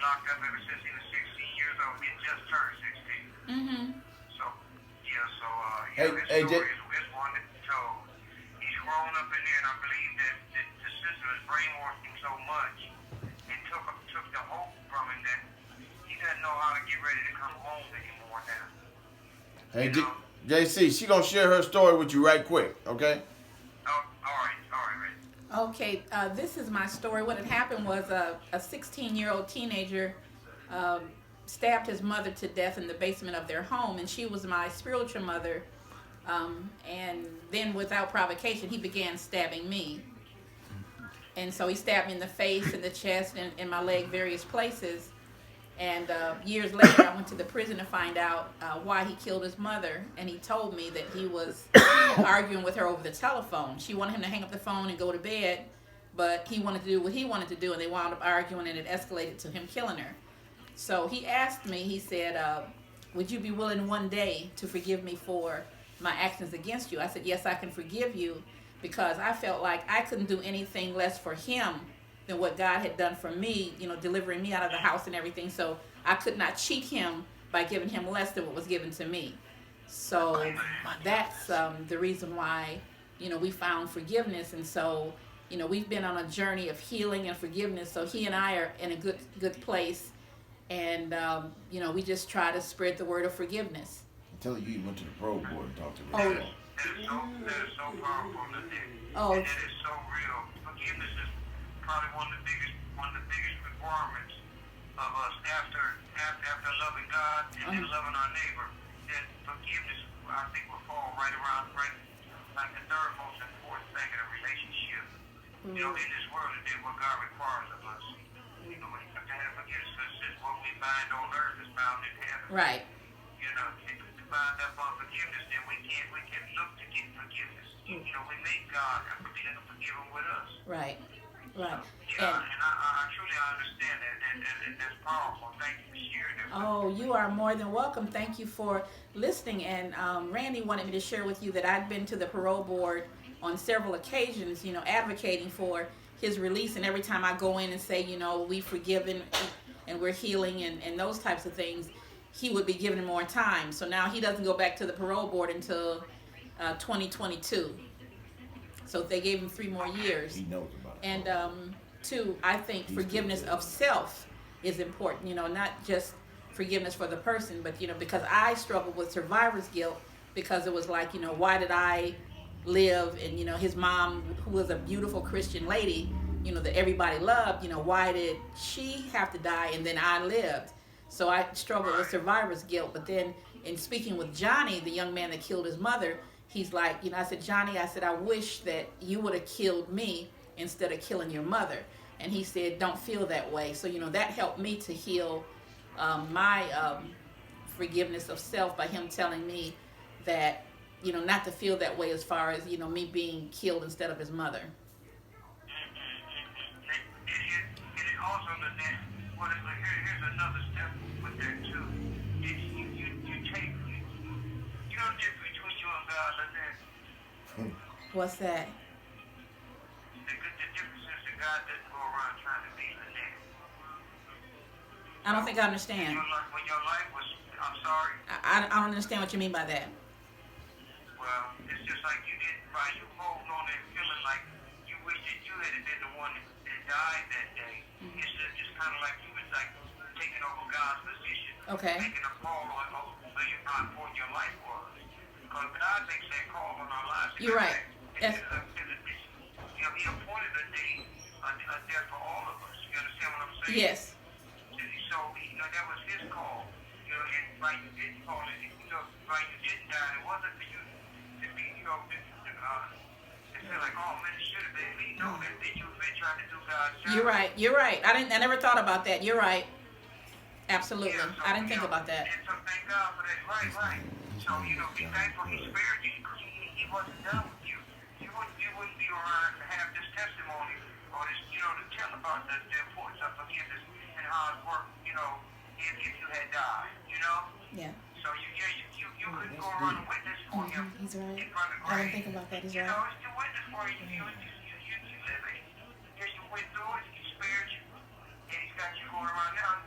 locked up ever since he was 16 years old. He had just turned 16. Mm-hmm. So, yeah, so, Hey, his hey, story is one that he told. He's grown up in there, and I believe that the system has brainwashed him so much and took the hope from him that he doesn't know how to get ready to come home anymore now. hey, You know? JC, she gonna share her story with you right quick, okay? Oh, all right, Ray. Okay, this is my story. What had happened was a 16-year-old teenager stabbed his mother to death in the basement of their home, and she was my spiritual mother. And then, without provocation, he began stabbing me. And so he stabbed me in the face, in the chest, and in my leg, various places. And years later, I went to the prison to find out why he killed his mother. And he told me that he was arguing with her over the telephone. She wanted him to hang up the phone and go to bed, but he wanted to do what he wanted to do, and they wound up arguing, and it escalated to him killing her. So he asked me, he said, would you be willing one day to forgive me for my actions against you? I said, yes, I can forgive you, because I felt like I couldn't do anything less for him than what God had done for me, delivering me out of the house and everything. So I could not cheat him by giving him less than what was given to me. So that's the reason why, we found forgiveness. And so, we've been on a journey of healing and forgiveness. So he and I are in a good place. And, we just try to spread the word of forgiveness. I'm telling you, you went to the parole board and talked to Oh, them. That is so powerful, Lynette. Oh. And that is so real. Forgiveness is probably one of the biggest requirements of us after loving God and then loving our neighbor. That forgiveness, I think, will fall right like the third most important thing in a relationship. In this world, today, what God requires of us. We have to have forgiveness, because it says what we bind on earth is bound in heaven. Right. If we bind up on forgiveness, then we can look to get forgiveness. We make God and we can forgive him with us. Right. Right. Yeah, and I truly understand that, and that's powerful. Thank you for sharing that. Oh, you are more than welcome. Thank you for listening. And Randy wanted me to share with you that I've been to the parole board on several occasions, advocating for his release. And every time I go in and say, we've forgiven and we're healing and those types of things, he would be given more time. So now he doesn't go back to the parole board until 2022. So they gave him 3 more years. He knows about it. And two, I think forgiveness of self is important, not just forgiveness for the person, but, because I struggled with survivor's guilt, because it was like, why did I live? And, his mom, who was a beautiful Christian lady, that everybody loved, why did she have to die and then I lived? So I struggled with survivor's guilt. But then in speaking with Johnny, the young man that killed his mother, he's like, I said, Johnny, I wish that you would have killed me instead of killing your mother. And he said, don't feel that way. So, that helped me to heal my forgiveness of self by him telling me that, not to feel that way as far as, me being killed instead of his mother. And also, Lynette, here's another step with that, too. You take, the difference between you and God, Lynette. What's that? The difference is that God doesn't go around trying to be Lynette. I don't think I understand. When your life was, I'm sorry. I don't understand what you mean by that. Well, it's just like you didn't, by you holding on and feeling like you wish that you had been the one that died that day. Mm-hmm. It's just kind of like you was like taking over God's position. Okay. Making a call on how important your life was. Because God makes that call on our lives. You're right. Yes. He appointed a day, a death for all of us. You understand what I'm saying? Yes. So, that was his call. And why you didn't call it, why you didn't die, it wasn't for you to be, to feel like, oh man, it should have been me. No, that you've been trying to do God's job. You're right. I never thought about that. You're right. Absolutely. Yeah, so, I didn't think about that. And so thank God for that. Right. So, be thankful he spared you. He wasn't done with you. You wouldn't be around to have this testimony or this, to tell about the importance of forgiveness and how it worked, if you had died, Yeah. So you couldn't go around and witness for him. He's right. In front of the I didn't grave. think about that. He's You right. know, it's the witness for you. You live it. Yeah, you went through it. He spared you. And he's got you going around now.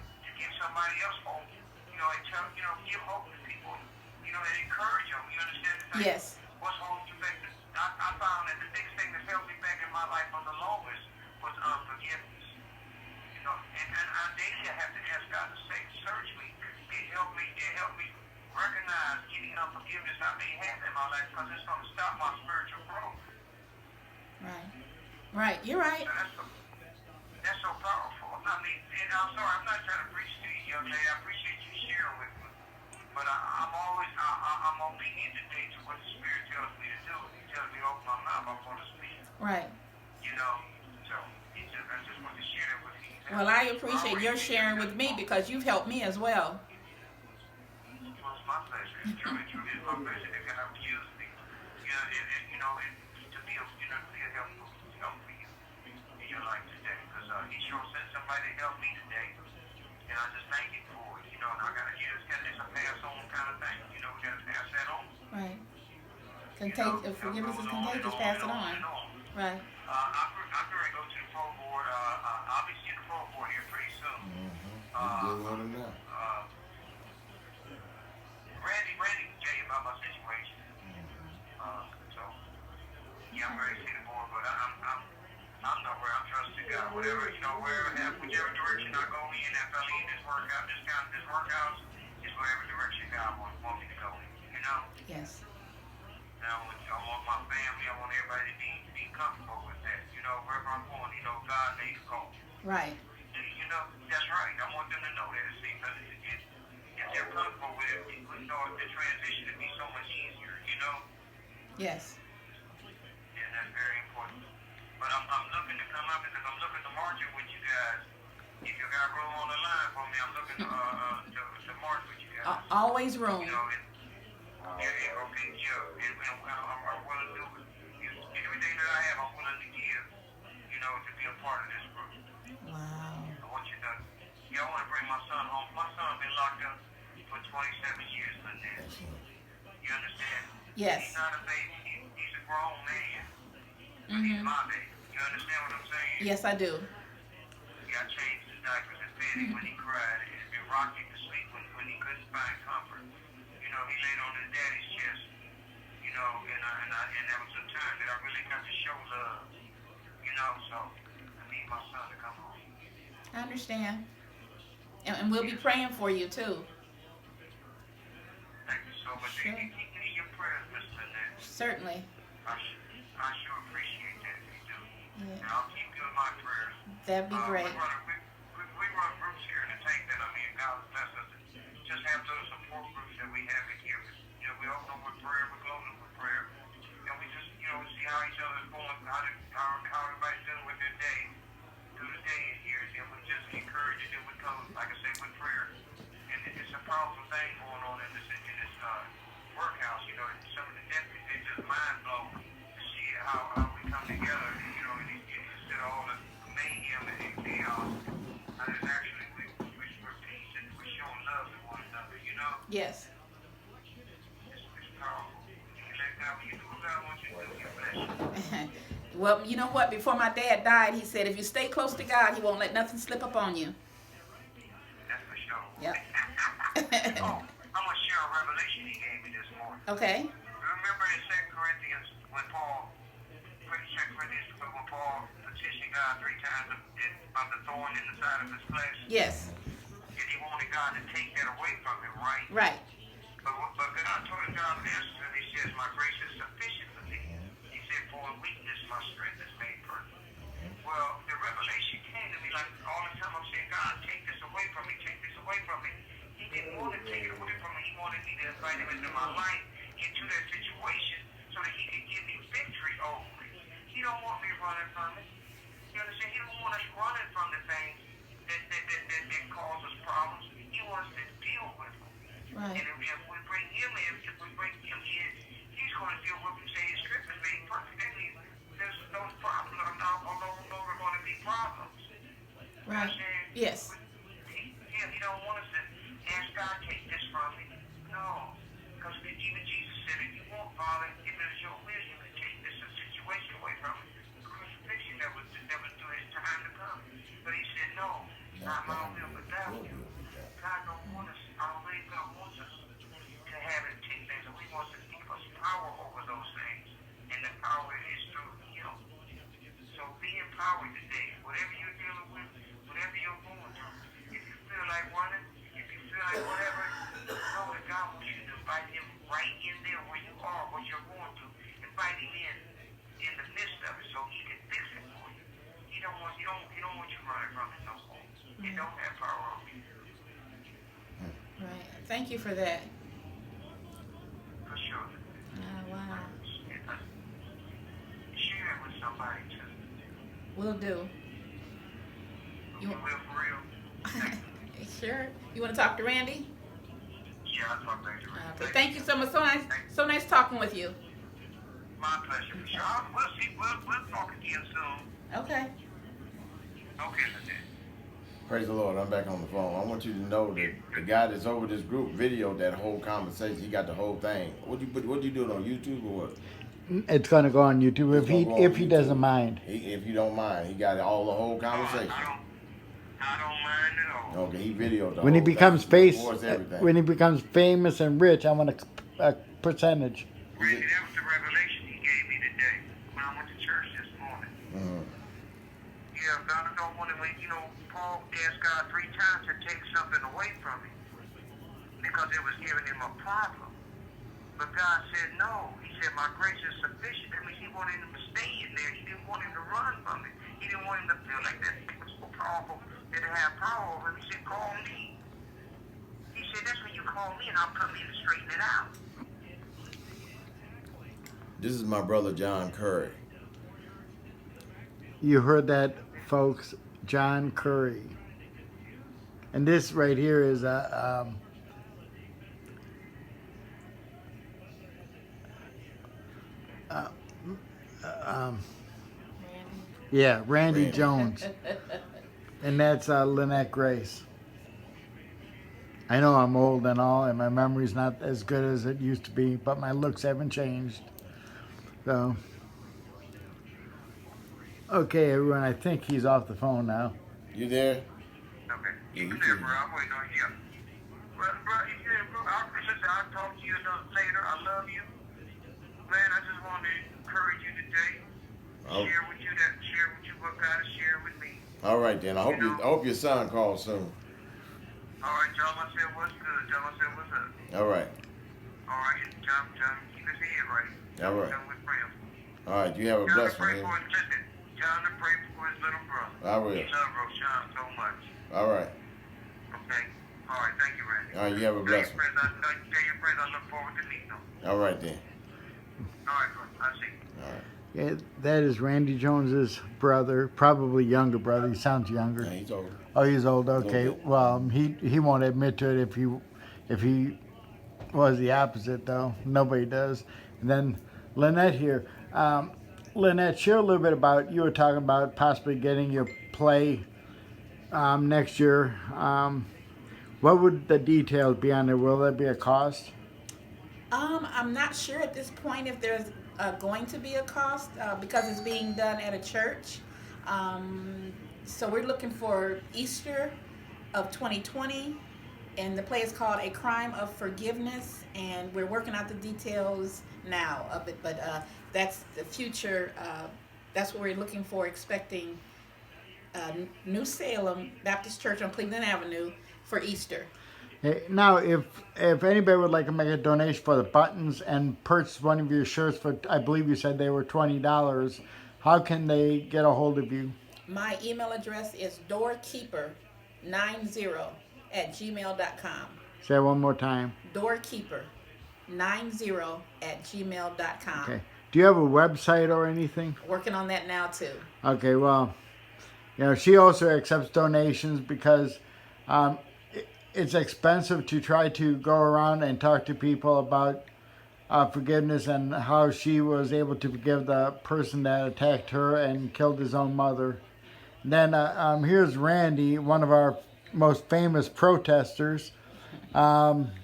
somebody else hope, and tell, give hope to people, and encourage them. You understand? Like, Yes. what's holding you back? I found that the biggest thing that held me back in my life for the longest was unforgiveness. And I daily have to ask God to search me. It helped me recognize any unforgiveness I may have in my life, because it's going to stop my spiritual growth. Right. Right. You're right. So that's so powerful. I mean, and I'm sorry, I'm not trying to preach to you, young lady. I appreciate you sharing with me. But I'm obedient today to what the Spirit tells me to do. He tells me to open my mouth, I'm going to speak. Right. So I just want to share that with you. Well, I appreciate your sharing with me, because you've helped me as well. Well, it's my pleasure. It truly is my pleasure that God will use me. And to be a help for you in your life today. Because He sure sent somebody to help me today. And I just thank Him for it. And I got to it's a pass on kind of thing. We got to pass that on. Right. Forgiveness is contagious. Pass it on. Right. I'm going to go to the pro board. I'll be seeing the pro board here pretty soon. Good one to know. Randy can tell you about my situation. So, yeah, I'm ready to see the board, but I'm nowhere. I'm trusting God. Whatever, whichever direction I go in after I leave this workout, this workout is whatever direction God wants me to go in. Yes. And I want my family, I want everybody to be comfortable with that. Wherever I'm going, God made a call. Right. That's right. I want them to know that. See, if they're comfortable with it, the transition would be so much easier, Yes. And that's very important. But I'm looking to come up because I'm looking to march it with you guys. If you got room on the line for me, I'm looking to march with you guys. Always room. And I'm willing to do it. Everything that I have, I'm willing to give, to be a part of this group. Wow. I want you to, I want to bring my son home. My son been locked up for 27 years, Lynette. You understand? Yes. He's not a baby. He's a grown man. But he's my baby. You understand what I'm saying? Yes, I do. I changed his diapers and fed him when he cried. It's been rocking to sleep when he couldn't find comfort. He laid on his daddy's chest. And there was some time that I really got to show love. So I need my son to come home. I understand. And we'll be praying for you too. Thank you so much. Sure. Keep me in your prayers, Miss Lynette. Certainly. I sure appreciate that if you do. Yeah. And I'll keep you in my prayers. That'd be great. We run groups here in the tank that I'm in. God bless us. Just have those support groups that we have in here. We open them with prayer, we close them with prayer. And we just, see how each other's going, how everybody's doing with their day, through the day in here. And we just encourage you, we come, like I say, with prayer. And it's a powerful thing going on in this workhouse. Some of the deputies, they just mind blown to see how we come together. And instead of all the mayhem and chaos, it's actually we're peace and we're showing love to one another. Yes. It's powerful. You let God, when you do what God wants you to do, He bless you. Well, you know what? Before my dad died, he said, if you stay close to God, He won't let nothing slip up on you. That's for sure. Yep. I'm going to share a revelation He gave me this morning. Okay. Remember in 2 Corinthians when Paul petitioned God 3 times of the thorn in the side of his flesh? Yes. And he wanted God to take that away from him, right? Right. But God told him, God answered him, He says, my grace is sufficient for thee. He said, for in weakness my strength is made perfect. Well, the revelation came to me like all the time I'm saying, God, take this away from me, take this away from me. He didn't want to take it away from me. He wanted me to invite Him into my life, into that situation, so that He could give me victory over it. He don't want me running from it. You understand? He don't want us running from the things that cause us problems. He wants us to deal with them. Right. And if we bring Him in, He's going to deal with them. Say His script is made perfect. That means those problems are no longer going to be problems. Right. Yes. He don't want us to ask God, take this from me. No. Because even Jesus said, if you want, Father, if it is your will, you can take this situation away from me. The crucifixion kingdom without you. God don't want us, our way God wants us to have and take things, and we want to give us power over those things, and the power is through Him. So be empowered today. Whatever you're dealing with, whatever you're going through, if you feel like running, if you feel like whatever, know that God wants you to invite Him right in there where you are, what you're going through. Invite Him in the midst of it, so He can fix it for you. He don't want you running from it no more. He don't have power over you. Right. Thank you for that. For sure. Oh, wow. Share it with somebody too. Will do. You will for real? Sure. You want to talk to Randy? Yeah, I'll talk back to Randy. Okay. Thank you so much. So nice talking with you. My pleasure. For sure. We'll see. We'll talk again soon. Okay. Okay, Lynette. Praise the Lord. I'm back on the phone. I want you to know that the guy that's over this group videoed that whole conversation. He got the whole thing. What you do it on YouTube or what? It's gonna go on YouTube It's gonna go on if he YouTube. doesn't mind. If you don't mind, he got all the whole conversation. I don't mind at all. Okay, he videoed the When he whole becomes thing. Records everything. when he becomes famous and rich, I want a percentage. Randy, that was the revelation he gave me today when I went to church this morning. Mhm. Yeah, God don't want it when, Paul asked God 3 times to take something away from him because it was giving him a problem. But God said no. He said, my grace is sufficient. That means he wanted him to stay in there. He didn't want him to run from it. He didn't want him to feel like that thing was so powerful that it had power over him. He said, call me. He said, that's when you call me and I'll come in and straighten it out. This is my brother John Curry. You heard that, folks? John Curry. And this right here is Randy Jones. And that's Lynette Grace. I know I'm old and all, and my memory's not as good as it used to be, but my looks haven't changed. So, okay, everyone, I think he's off the phone now. You there? Okay. Keep it there, bro. I'm waiting on you. Bro, I'll talk to you later. I love you. Man, I just want to encourage you today. Share with you what God has shared with me. All right, then. I hope your son calls soon. All right, John, I said what's good. John, I said what's up. All right. All right, John, keep his head right. All right. John, with prayer. All right, you have a John, blessed to pray one. for listen, John, to pray for his little brother. I will. He loves Sean so much. All right. Okay. All right, thank you, Randy. All right, you have a blessed one. Tell your friends I look forward to meeting them. All right, then. All right, bro. I see. All right. Yeah, that is Randy Jones's brother, probably younger brother. He sounds younger. Yeah, he's old. Oh, he's old. Okay. bit. Well, he won't admit to it if he was the opposite, though. Nobody does. And then Lynette here. Lynette, share a little bit about, you were talking about possibly getting your play next year. What would the details be on there? Will there be a cost? I'm not sure at this point if there's going to be a cost because it's being done at a church. So we're looking for Easter of 2020, and the play is called A Crime of Forgiveness, and we're working out the details now of it, but that's the future. That's what we're looking for, expecting New Salem Baptist Church on Cleveland Avenue for Easter. Hey, now, if anybody would like to make a donation for the buttons and purchase one of your shirts for, I believe you said they were $20, how can they get a hold of you? My email address is doorkeeper90@gmail.com. Say it one more time. Doorkeeper90@gmail.com. Okay. Do you have a website or anything? Working on that now too. Okay, well, she also accepts donations because it's expensive to try to go around and talk to people about forgiveness and how she was able to forgive the person that attacked her and killed his own mother. And then here's Randy, one of our most famous protesters.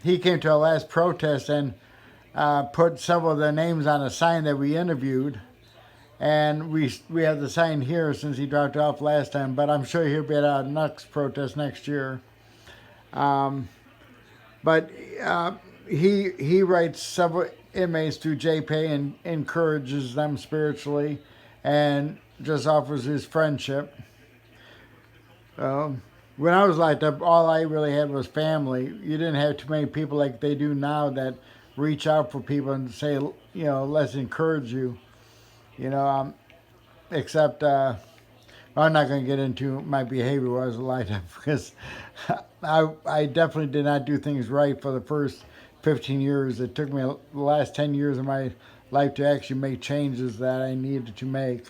He came to our last protest and put several of their names on a sign that we interviewed. And we have the sign here since he dropped off last time, but I'm sure he'll be at our next protest next year. But he writes several inmates through JPay and encourages them spiritually, and just offers his friendship. When I was locked up, all I really had was family. You didn't have too many people like they do now that reach out for people and say, let's encourage you. Except I'm not going to get into my behavior while I was locked up, because I definitely did not do things right for the first 15 years. It took me the last 10 years of my life to actually make changes that I needed to make.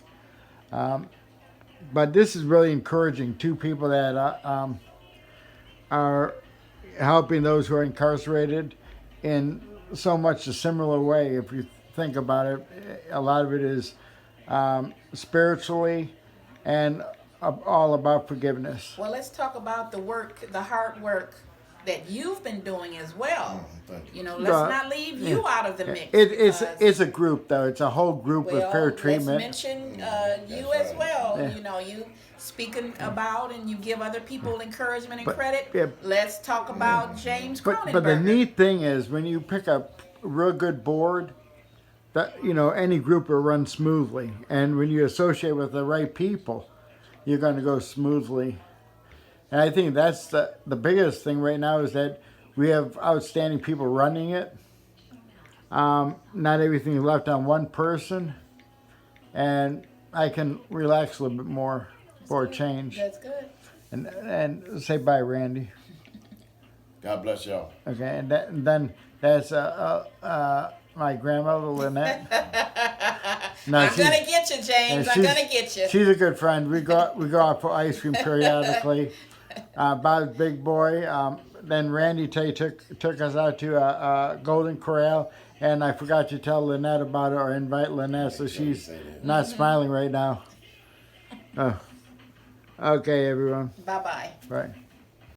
But this is really encouraging. Two people that are helping those who are incarcerated in so much a similar way. If you think about it, a lot of it is spiritually and all about forgiveness. Well, let's talk about the work, the hard work that you've been doing as well. Let's not leave you out of the mix. It's a group, though. It's a whole group with fair treatment. Let's mention you as well. You speaking about, and you give other people encouragement and credit. Let's talk about James Cronenberg. But the neat thing is, when you pick a real good board, that any group will run smoothly. And when you associate with the right people, you're going to go smoothly. And I think that's the biggest thing right now, is that we have outstanding people running it. Not everything is left on one person. And I can relax a little bit more for a change. That's good. And say bye, Randy. God bless y'all. Okay, and then that's my grandmother, Lynette. No, I'm going to get you, James. I'm going to get you. She's a good friend. We go out for ice cream periodically. Bob's big boy. Then Randy Tay took us out to a Golden Corral, and I forgot to tell Lynette about it, or invite Lynette, so she's not smiling right now. Okay, everyone. Bye-bye. Bye.